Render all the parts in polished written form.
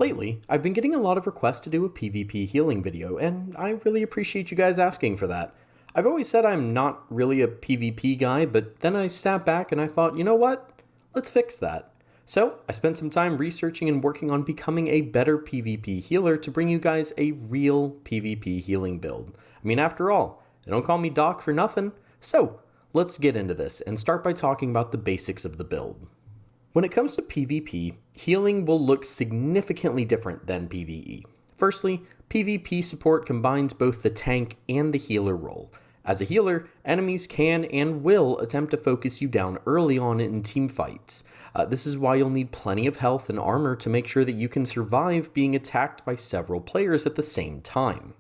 Lately, I've been getting a lot of requests to do a PvP healing video, and I really appreciate you guys asking for that. I've always said I'm not really a PvP guy, but then I sat back and I thought, you know what? Let's fix that. So, I spent some time researching and working on becoming a better PvP healer to bring you guys a real PvP healing build. I mean, after all, they don't call me Doc for nothing. So, let's get into this and start by talking about the basics of the build. When it comes to PvP, healing will look significantly different than PvE. Firstly, PvP support combines both the tank and the healer role. As a healer, enemies can and will attempt to focus you down early on in team fights. This is why you'll need plenty of health and armor to make sure that you can survive being attacked by several players at the same time.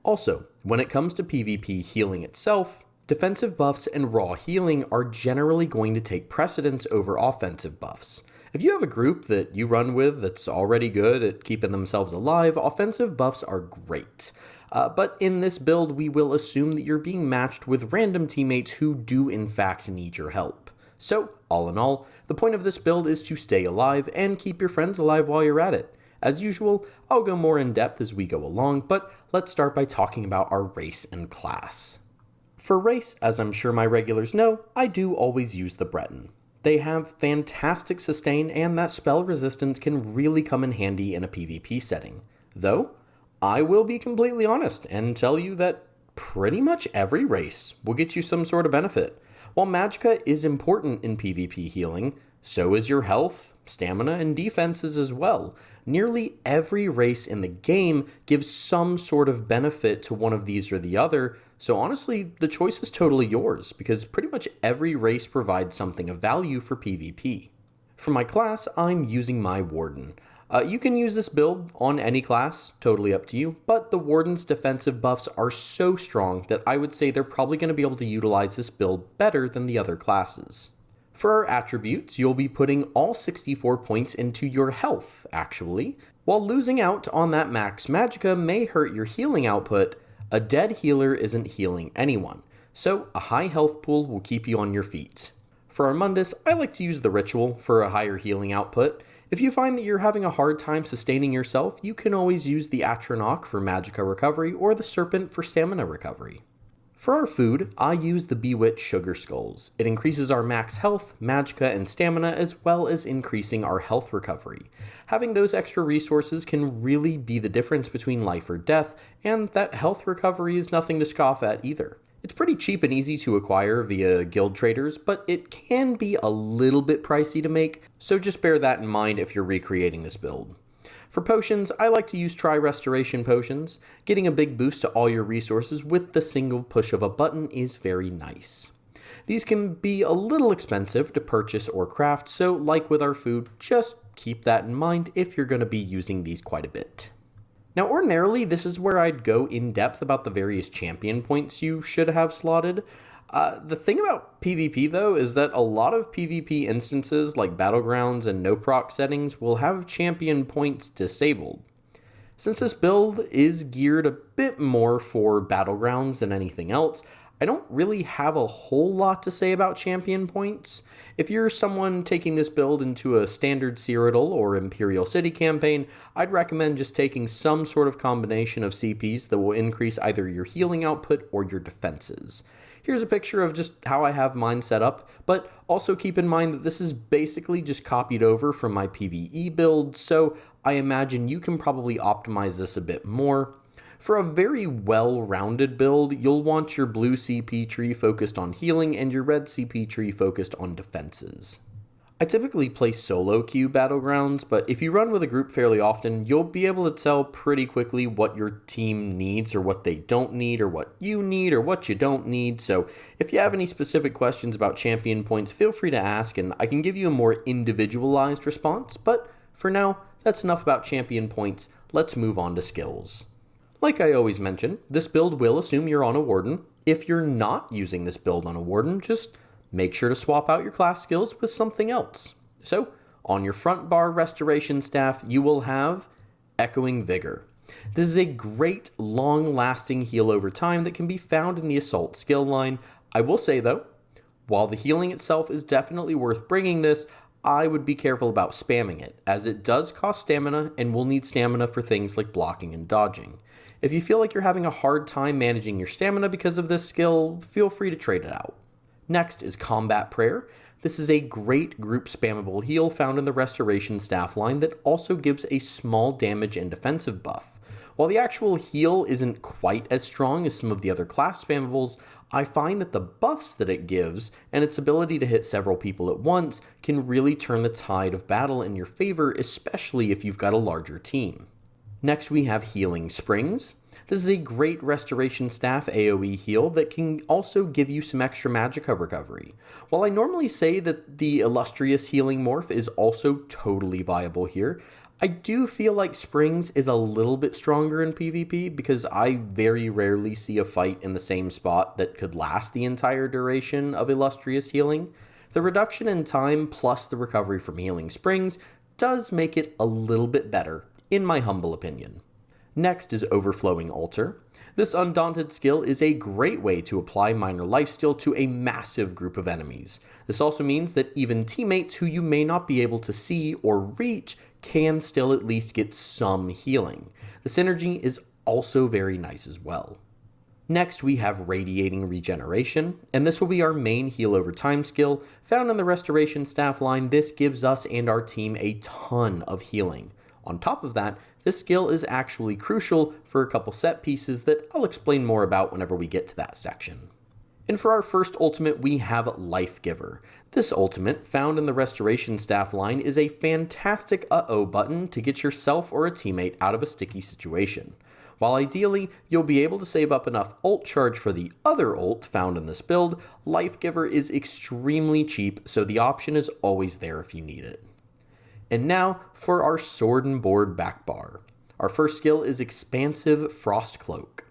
Also, when it comes to PvP healing itself, defensive buffs and raw healing are generally going to take precedence over offensive buffs. If you have a group that you run with that's already good at keeping themselves alive, offensive buffs are great. But in this build, we will assume that you're being matched with random teammates who do in fact need your help. So, all in all, the point of this build is to stay alive and keep your friends alive while you're at it. As usual, I'll go more in depth as we go along, but let's start by talking about our race and class. For race, as I'm sure my regulars know, I do always use the Breton. They have fantastic sustain, and that spell resistance can really come in handy in a PvP setting. Though, I will be completely honest and tell you that pretty much every race will get you some sort of benefit. While Magicka is important in PvP healing, so is your health, stamina, and defenses as well. Nearly every race in the game gives some sort of benefit to one of these or the other, so honestly, the choice is totally yours, because pretty much every race provides something of value for PvP. For my class, I'm using my Warden. You can use this build on any class, totally up to you, but the Warden's defensive buffs are so strong that I would say they're probably going to be able to utilize this build better than the other classes. For our attributes, you'll be putting all 64 points into your health, actually. While losing out on that max magicka may hurt your healing output, a dead healer isn't healing anyone, so a high health pool will keep you on your feet. For our Mundus, I like to use the Ritual for a higher healing output. If you find that you're having a hard time sustaining yourself, you can always use the Atronach for magicka recovery or the Serpent for stamina recovery. For our food, I use the Bewitch Sugar Skulls. It increases our max health, magicka, and stamina, as well as increasing our health recovery. Having those extra resources can really be the difference between life or death, and that health recovery is nothing to scoff at either. It's pretty cheap and easy to acquire via guild traders, but it can be a little bit pricey to make, so just bear that in mind if you're recreating this build. For potions, I like to use Tri-Restoration potions. Getting a big boost to all your resources with the single push of a button is very nice. These can be a little expensive to purchase or craft, so like with our food, just keep that in mind if you're going to be using these quite a bit. Now ordinarily, this is where I'd go in depth about the various champion points you should have slotted. The thing about PvP though is that a lot of PvP instances like Battlegrounds and no proc settings will have champion points disabled. Since this build is geared a bit more for Battlegrounds than anything else, I don't really have a whole lot to say about champion points. If you're someone taking this build into a standard Cyrodiil or Imperial City campaign, I'd recommend just taking some sort of combination of CPs that will increase either your healing output or your defenses. Here's a picture of just how I have mine set up, but also keep in mind that this is basically just copied over from my PvE build, so I imagine you can probably optimize this a bit more. For a very well-rounded build, you'll want your blue CP tree focused on healing and your red CP tree focused on defenses. I typically play solo queue Battlegrounds, but if you run with a group fairly often, you'll be able to tell pretty quickly what your team needs or what they don't need or what you need or what you don't need. So if you have any specific questions about champion points, feel free to ask and I can give you a more individualized response. But for now, that's enough about champion points. Let's move on to skills. Like I always mention, this build will assume you're on a Warden. If you're not using this build on a Warden, just make sure to swap out your class skills with something else. So, on your front bar restoration staff, you will have Echoing Vigor. This is a great, long-lasting heal over time that can be found in the Assault skill line. I will say though, while the healing itself is definitely worth bringing this, I would be careful about spamming it, as it does cost stamina and will need stamina for things like blocking and dodging. If you feel like you're having a hard time managing your stamina because of this skill, feel free to trade it out. Next is Combat Prayer. This is a great group spammable heal found in the Restoration staff line that also gives a small damage and defensive buff. While the actual heal isn't quite as strong as some of the other class spammables, I find that the buffs that it gives and its ability to hit several people at once can really turn the tide of battle in your favor, especially if you've got a larger team. Next we have Healing Springs. This is a great Restoration staff AoE heal that can also give you some extra magicka recovery. While I normally say that the Illustrious Healing Morph is also totally viable here, I do feel like Springs is a little bit stronger in PvP because I very rarely see a fight in the same spot that could last the entire duration of Illustrious Healing. The reduction in time plus the recovery from Healing Springs does make it a little bit better, in my humble opinion. Next is Overflowing Altar. This Undaunted skill is a great way to apply Minor Lifesteal to a massive group of enemies. This also means that even teammates who you may not be able to see or reach can still at least get some healing. The synergy is also very nice as well. Next we have Radiating Regeneration, and this will be our main heal over time skill. Found in the Restoration staff line, this gives us and our team a ton of healing. On top of that, this skill is actually crucial for a couple set pieces that I'll explain more about whenever we get to that section. And for our first ultimate, we have Life Giver. This ultimate, found in the Restoration staff line, is a fantastic uh-oh button to get yourself or a teammate out of a sticky situation. While ideally, you'll be able to save up enough ult charge for the other ult found in this build, Life Giver is extremely cheap, so the option is always there if you need it. And now for our Sword and Board back bar. Our first skill is Expansive Frost Cloak.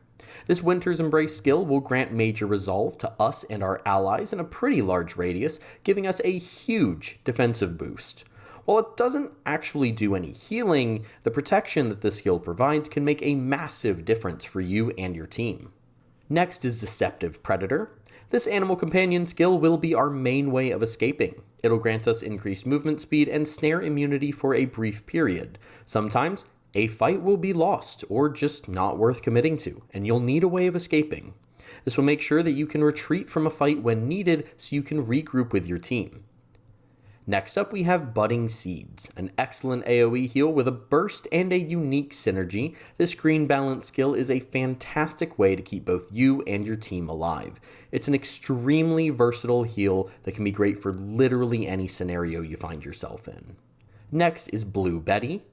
This Winter's Embrace skill will grant major resolve to us and our allies in a pretty large radius, giving us a huge defensive boost. While it doesn't actually do any healing, the protection that this skill provides can make a massive difference for you and your team. Next is Deceptive Predator. This animal companion skill will be our main way of escaping. It'll grant us increased movement speed and snare immunity for a brief period. Sometimes, a fight will be lost or just not worth committing to, and you'll need a way of escaping. This will make sure that you can retreat from a fight when needed so you can regroup with your team. Next up we have Budding Seeds, an excellent AoE heal with a burst and a unique synergy. This green balance skill is a fantastic way to keep both you and your team alive. It's an extremely versatile heal that can be great for literally any scenario you find yourself in. Next is Blue Betty.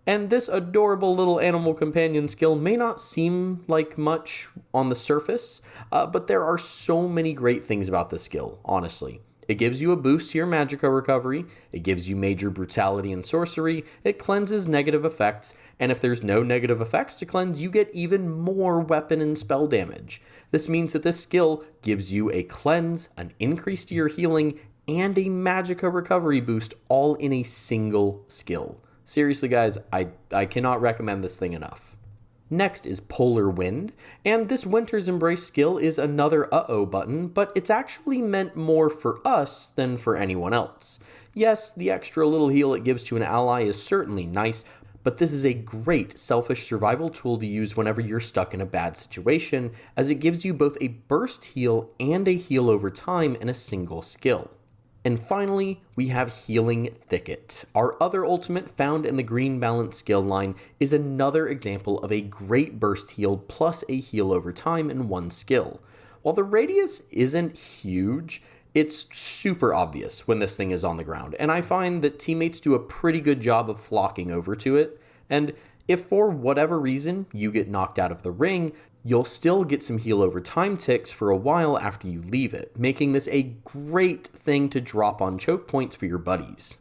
And this adorable little animal companion skill may not seem like much on the surface, but there are so many great things about this skill, honestly. It gives you a boost to your magicka recovery, it gives you major brutality and sorcery, it cleanses negative effects, and if there's no negative effects to cleanse, you get even more weapon and spell damage. This means that this skill gives you a cleanse, an increase to your healing, and a magicka recovery boost all in a single skill. Seriously guys, I cannot recommend this thing enough. Next is Polar Wind, and this Winter's Embrace skill is another uh-oh button, but it's actually meant more for us than for anyone else. Yes, the extra little heal it gives to an ally is certainly nice, but this is a great selfish survival tool to use whenever you're stuck in a bad situation, as it gives you both a burst heal and a heal over time in a single skill. And finally, we have Healing Thicket. Our other ultimate found in the green balance skill line is another example of a great burst heal plus a heal over time in one skill. While the radius isn't huge, it's super obvious when this thing is on the ground, and I find that teammates do a pretty good job of flocking over to it, and if for whatever reason you get knocked out of the ring, you'll still get some heal over time ticks for a while after you leave it, making this a great thing to drop on choke points for your buddies.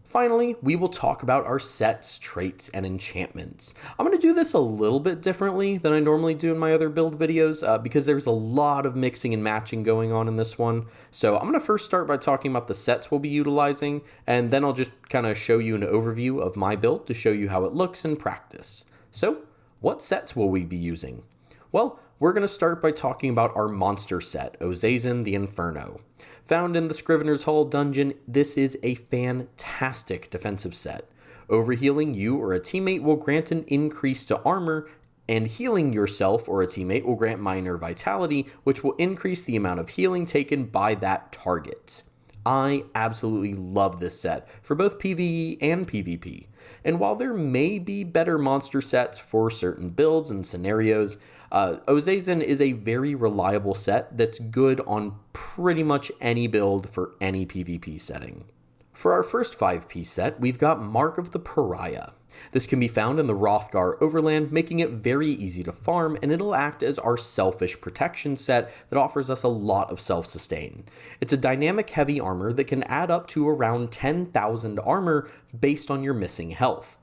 Finally, we will talk about our sets, traits, and enchantments. I'm going to do this a little bit differently than I normally do in my other build videos because there's a lot of mixing and matching going on in this one. So I'm going to first start by talking about the sets we'll be utilizing, and then I'll just kind of show you an overview of my build to show you how it looks in practice. So, what sets will we be using? Well, we're going to start by talking about our monster set, Ozazen the Inferno. Found in the Scrivener's Hall dungeon, this is a fantastic defensive set. Overhealing you or a teammate will grant an increase to armor, and healing yourself or a teammate will grant minor vitality, which will increase the amount of healing taken by that target. I absolutely love this set for both PvE and PvP. And while there may be better monster sets for certain builds and scenarios, Ozazen is a very reliable set that's good on pretty much any build for any PvP setting. For our first 5-piece set, we've got Mark of the Pariah. This can be found in the Hrothgar Overland, making it very easy to farm, and it'll act as our selfish protection set that offers us a lot of self-sustain. It's a dynamic heavy armor that can add up to around 10,000 armor based on your missing health.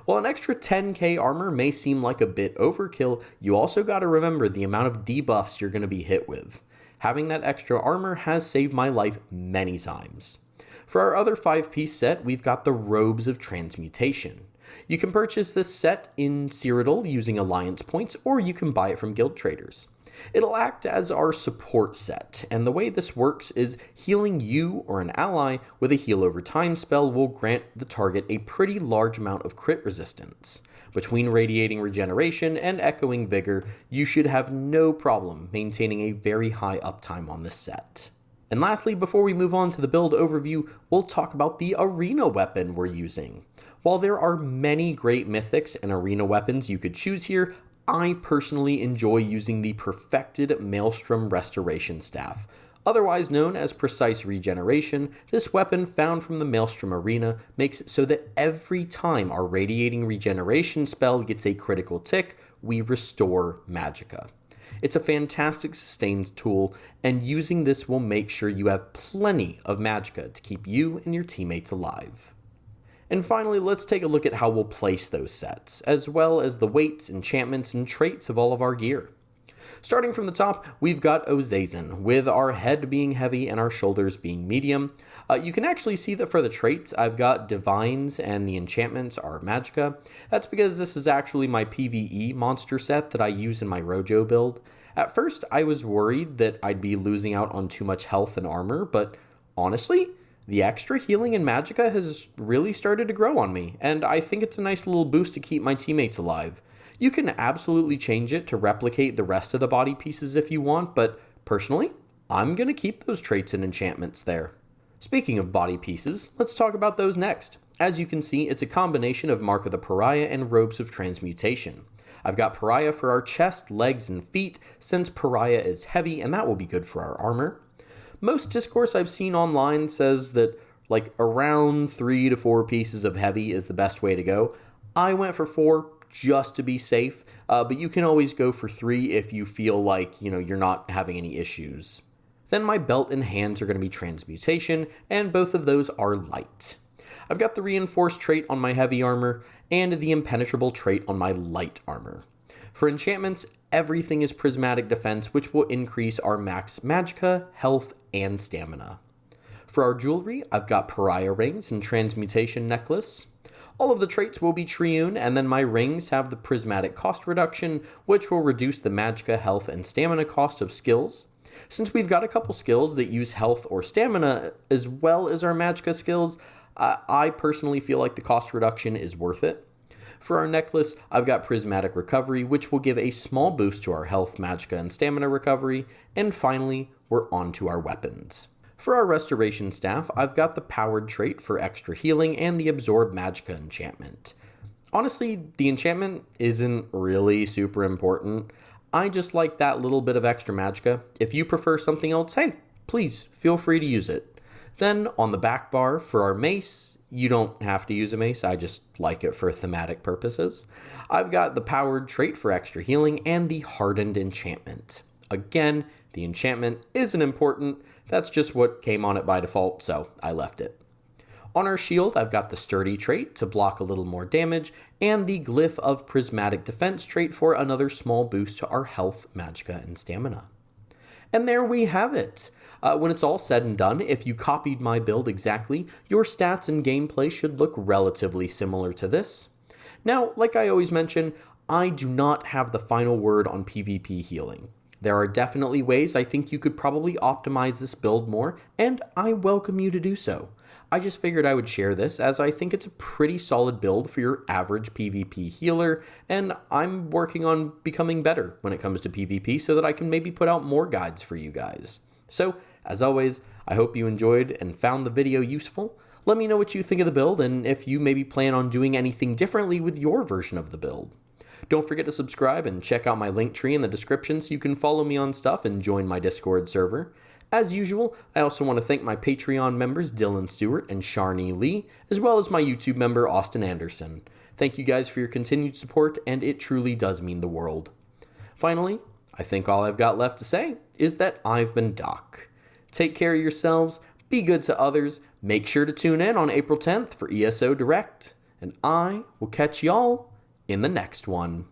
While an extra 10k armor may seem like a bit overkill, you also gotta remember the amount of debuffs you're gonna be hit with. Having that extra armor has saved my life many times. For our other 5-piece set, we've got the Robes of Transmutation. You can purchase this set in Cyrodiil using alliance points, or you can buy it from guild traders. It'll act as our support set, and the way this works is healing you or an ally with a heal over time spell will grant the target a pretty large amount of crit resistance. Between Radiating Regeneration and Echoing Vigor, you should have no problem maintaining a very high uptime on this set. And lastly, before we move on to the build overview, we'll talk about the arena weapon we're using. While there are many great mythics and arena weapons you could choose here, I personally enjoy using the Perfected Maelstrom Restoration Staff. Otherwise known as Precise Regeneration, this weapon found from the Maelstrom Arena makes it so that every time our Radiating Regeneration spell gets a critical tick, we restore magicka. It's a fantastic sustained tool, and using this will make sure you have plenty of magicka to keep you and your teammates alive. And finally, let's take a look at how we'll place those sets, as well as the weights, enchantments, and traits of all of our gear. Starting from the top, we've got Ozazen, with our head being heavy and our shoulders being medium. You can actually see that for the traits, I've got Divines and the enchantments are magicka. That's because this is actually my PvE monster set that I use in my Rojo build. At first, I was worried that I'd be losing out on too much health and armor, but honestly, the extra healing and magicka has really started to grow on me, and I think it's a nice little boost to keep my teammates alive. You can absolutely change it to replicate the rest of the body pieces if you want, but personally, I'm going to keep those traits and enchantments there. Speaking of body pieces, let's talk about those next. As you can see, it's a combination of Mark of the Pariah and Robes of Transmutation. I've got Pariah for our chest, legs, and feet, since Pariah is heavy, and that will be good for our armor. Most discourse I've seen online says that around 3 to 4 pieces of heavy is the best way to go. I went for 4 just to be safe, but you can always go for 3 if you feel like, you're not having any issues. Then my belt and hands are going to be Transmutation, and both of those are light. I've got the Reinforced trait on my heavy armor, and the Impenetrable trait on my light armor. For enchantments, everything is Prismatic Defense, which will increase our max magicka, health, and stamina. For our jewelry, I've got Pariah rings and Transmutation necklace. All of the traits will be Triune, and then my rings have the Prismatic cost reduction, which will reduce the magicka, health, and stamina cost of skills. Since we've got a couple skills that use health or stamina as well as our magicka skills, I personally feel like the cost reduction is worth it. For our necklace, I've got Prismatic Recovery, which will give a small boost to our health, magicka, and stamina recovery. And finally, we're on to our weapons. For our Restoration Staff, I've got the Powered trait for extra healing and the Absorb Magicka enchantment. Honestly, the enchantment isn't really super important. I just like that little bit of extra magicka. If you prefer something else, hey, please feel free to use it. Then on the back bar for our mace, you don't have to use a mace, I just like it for thematic purposes. I've got the Powered trait for extra healing and the Hardened enchantment. Again, the enchantment isn't important, that's just what came on it by default, so I left it. On our shield, I've got the Sturdy trait to block a little more damage, and the Glyph of Prismatic Defense trait for another small boost to our health, magicka, and stamina. And there we have it. When it's all said and done, if you copied my build exactly, your stats and gameplay should look relatively similar to this. Now, like I always mention, I do not have the final word on PvP healing. There are definitely ways I think you could probably optimize this build more, and I welcome you to do so. I just figured I would share this as I think it's a pretty solid build for your average PvP healer, and I'm working on becoming better when it comes to PvP so that I can maybe put out more guides for you guys. So, as always, I hope you enjoyed and found the video useful. Let me know what you think of the build and if you maybe plan on doing anything differently with your version of the build. Don't forget to subscribe and check out my link tree in the description so you can follow me on stuff and join my Discord server. As usual, I also want to thank my Patreon members Dylan Stewart and Sharni Lee, as well as my YouTube member Austin Anderson. Thank you guys for your continued support, and it truly does mean the world. Finally, I think all I've got left to say is that I've been Doc. Take care of yourselves, be good to others, make sure to tune in on April 10th for ESO Direct, and I will catch y'all in the next one.